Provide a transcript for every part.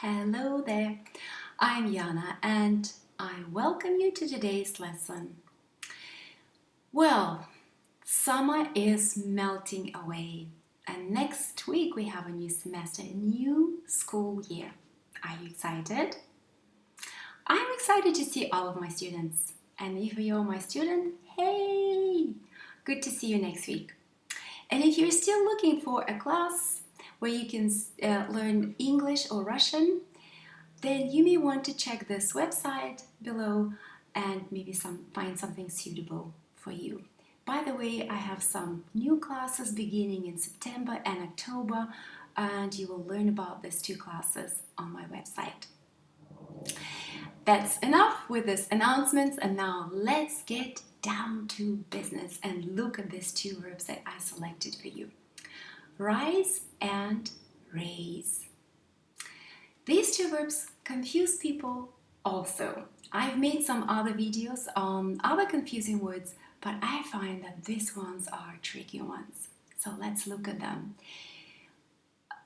Hello there, I'm Yana and I welcome you to today's lesson. Well, summer is melting away and next week we have a new semester, a new school year. Are you excited? I'm excited to see all of my students, and if you're my student, hey! Good to see you next week. And if you're still looking for a class where you can learn English or Russian, then you may want to check this website below and maybe find something suitable for you. By the way, I have some new classes beginning in September and October, and you will learn about these two classes on my website. That's enough with this announcements, and now let's get down to business and look at these two verbs that I selected for you. Rise and raise. These two verbs confuse people also. I've made some other videos on other confusing words, but I find that these ones are tricky ones. So let's look at them.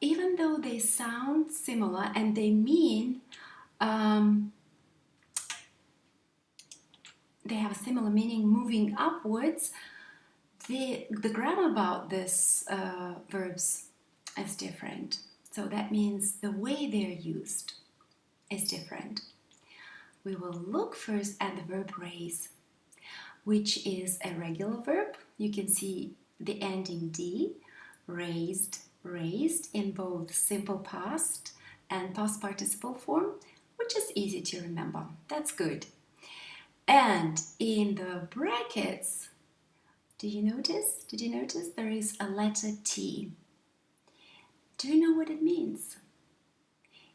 Even though they sound similar and they mean they have a similar meaning, moving upwards, the grammar about these verbs is different. So that means the way they're used is different. We will look first at the verb raise, which is a regular verb. You can see the ending D, raised, raised in both simple past and past participle form, which is easy to remember. That's good. And in the brackets, did you notice there is a letter T? Do you know what it means?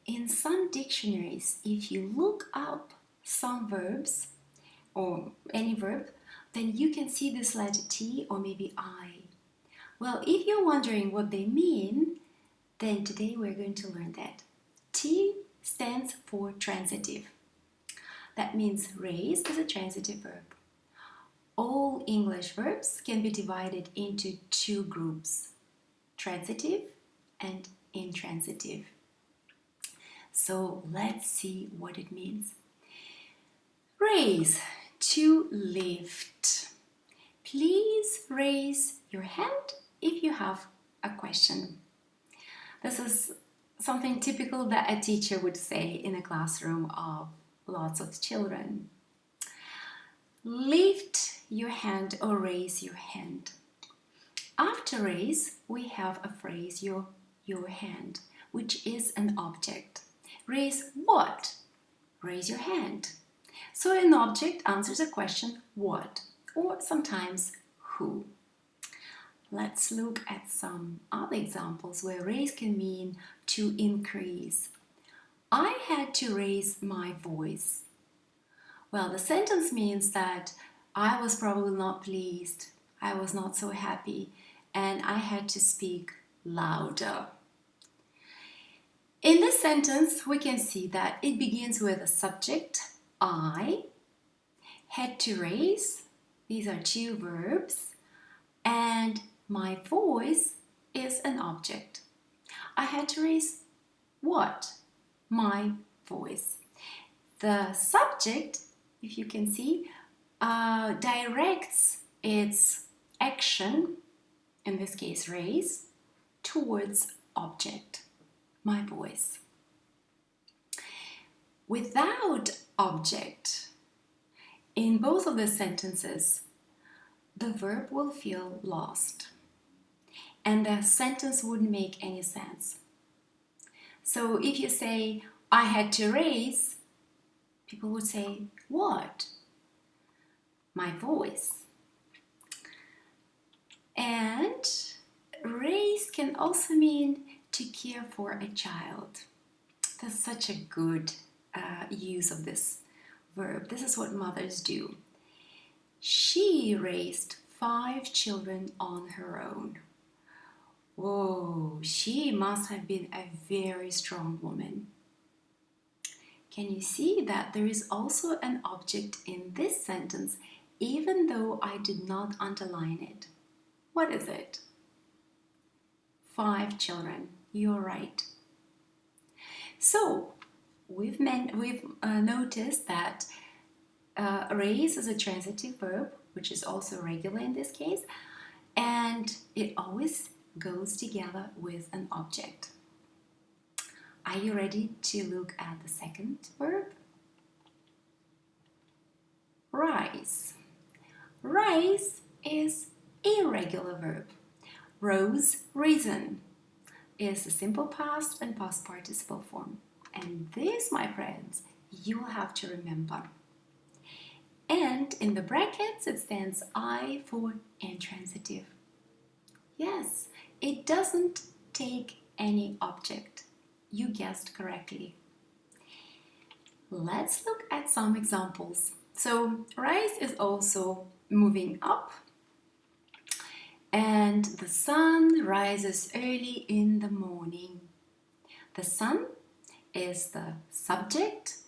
In some dictionaries, if you look up some verbs or any verb, then you can see this letter T or maybe I. Well, if you're wondering what they mean, then today we're going to learn that. T stands for transitive. That means raise is a transitive verb. All English verbs can be divided into two groups, transitive and intransitive. So let's see what it means. Raise, to lift. Please raise your hand if you have a question. This is something typical that a teacher would say in a classroom of lots of children. Lift your hand or raise your hand. After raise, we have a phrase, your hand, which is an object. Raise what? Raise your hand. So an object answers a question, what? Or sometimes, who? Let's look at some other examples where raise can mean to increase. I had to raise my voice. Well, the sentence means that I was probably not pleased, I was not so happy, and I had to speak louder. In this sentence, we can see that it begins with a subject, I, had to raise, these are two verbs, and my voice is an object. I had to raise what? My voice. The subject, if you can see, directs its action, in this case raise, towards object, my voice. Without object, in both of the sentences, the verb will feel lost and the sentence wouldn't make any sense. So if you say, I had to raise, people would say, what? My voice. And raise can also mean to care for a child. That's such a good use of this verb. This is what mothers do. She raised 5 children on her own. Whoa, she must have been a very strong woman. Can you see that there is also an object in this sentence, even though I did not underline it? What is it? 5 children. You're right. So, we've noticed that raise is a transitive verb, which is also regular in this case, and it always goes together with an object. Are you ready to look at the second verb? Rise. Rise is irregular verb. Rose, risen is the simple past and past participle form. And this, my friends, you will have to remember. And in the brackets, it stands I for intransitive. Yes, it doesn't take any object. You guessed correctly. Let's look at some examples. So, rise is also moving up, and the sun rises early in the morning. The sun is the subject,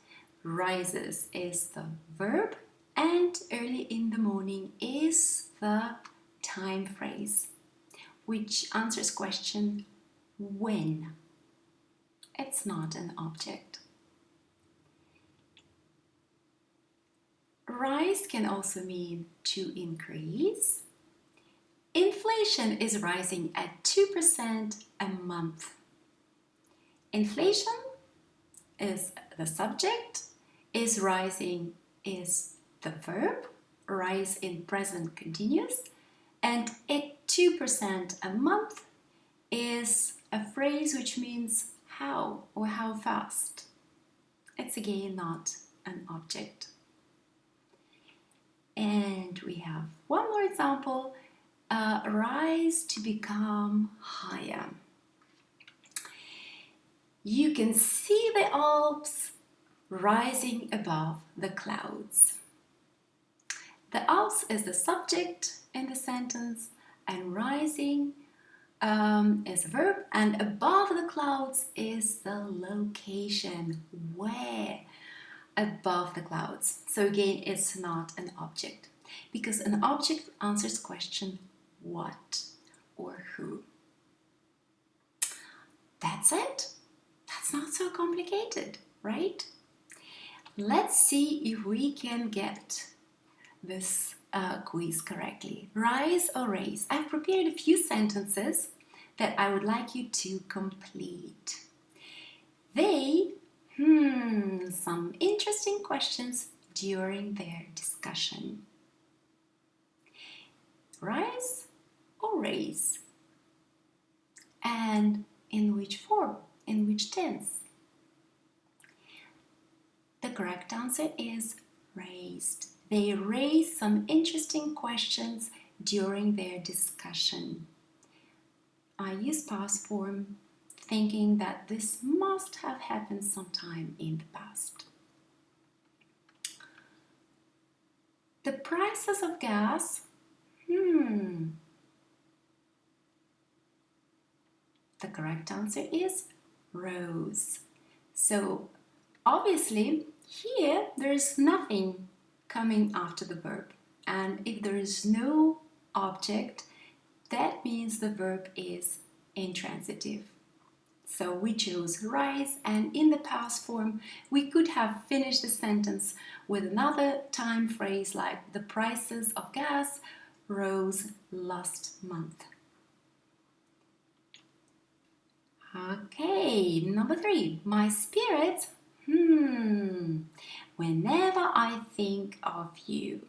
rises is the verb, and early in the morning is the time phrase, which answers question when. It's not an object. Rise can also mean to increase. Inflation is rising at 2% a month. Inflation is the subject, is rising is the verb, rise in present continuous, and at 2% a month is a phrase which means how or how fast. It's again not an object. And we have one more example, rise to become higher. You can see the Alps rising above the clouds. The Alps is the subject in the sentence, and rising is a verb, and above the clouds is the location, where above the clouds. So again, it's not an object, because an object answers question what or who. That's it. That's not so complicated, right? Let's see if we can get this quiz correctly. Rise or raise. I've prepared a few sentences that I would like you to complete. They some interesting questions during their discussion. Rise or raise? And in which form? In which tense? The correct answer is raised. They raise some interesting questions during their discussion. I use past form thinking that this must have happened sometime in the past. The prices of gas, the correct answer is rose. So obviously here there is nothing coming after the verb, and if there is no object, that means the verb is intransitive. So we chose rise, and in the past form we could have finished the sentence with another time phrase like the prices of gas rose last month. Okay, number 3. My spirits, whenever I think of you.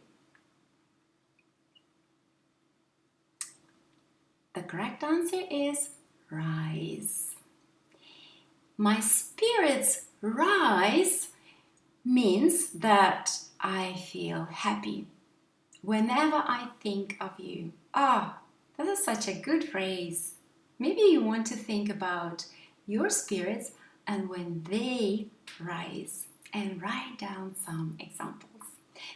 The correct answer is rise. My spirits rise means that I feel happy whenever I think of you. That is such a good phrase. Maybe you want to think about your spirits and when they rise, and write down some examples.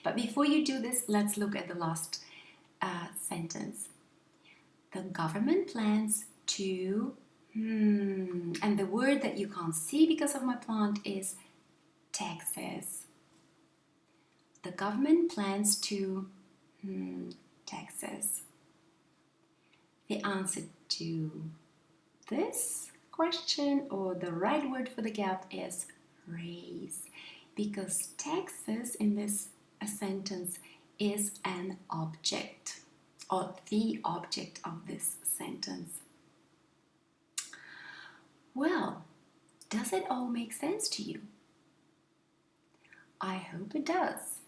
But before you do this, let's look at the last sentence. The government plans to, and the word that you can't see because of my plant is taxes. The government plans to, taxes. The answer to this question, or the right word for the gap, is raise, because Texas in this sentence is an object, or the object of this sentence. Well, does it all make sense to you? I hope it does.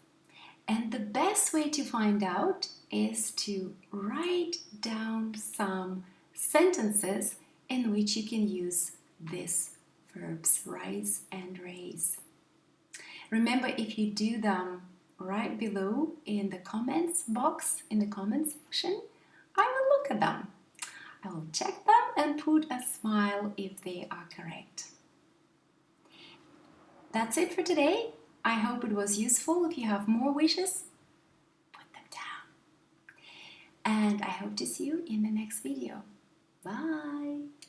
And the best way to find out is to write down some sentences in which you can use these verbs, rise and raise. Remember, if you do them right below in the comments box, in the comments section, I will look at them. I will check them and put a smile if they are correct. That's it for today. I hope it was useful. If you have more wishes, put them down. And I hope to see you in the next video. Bye!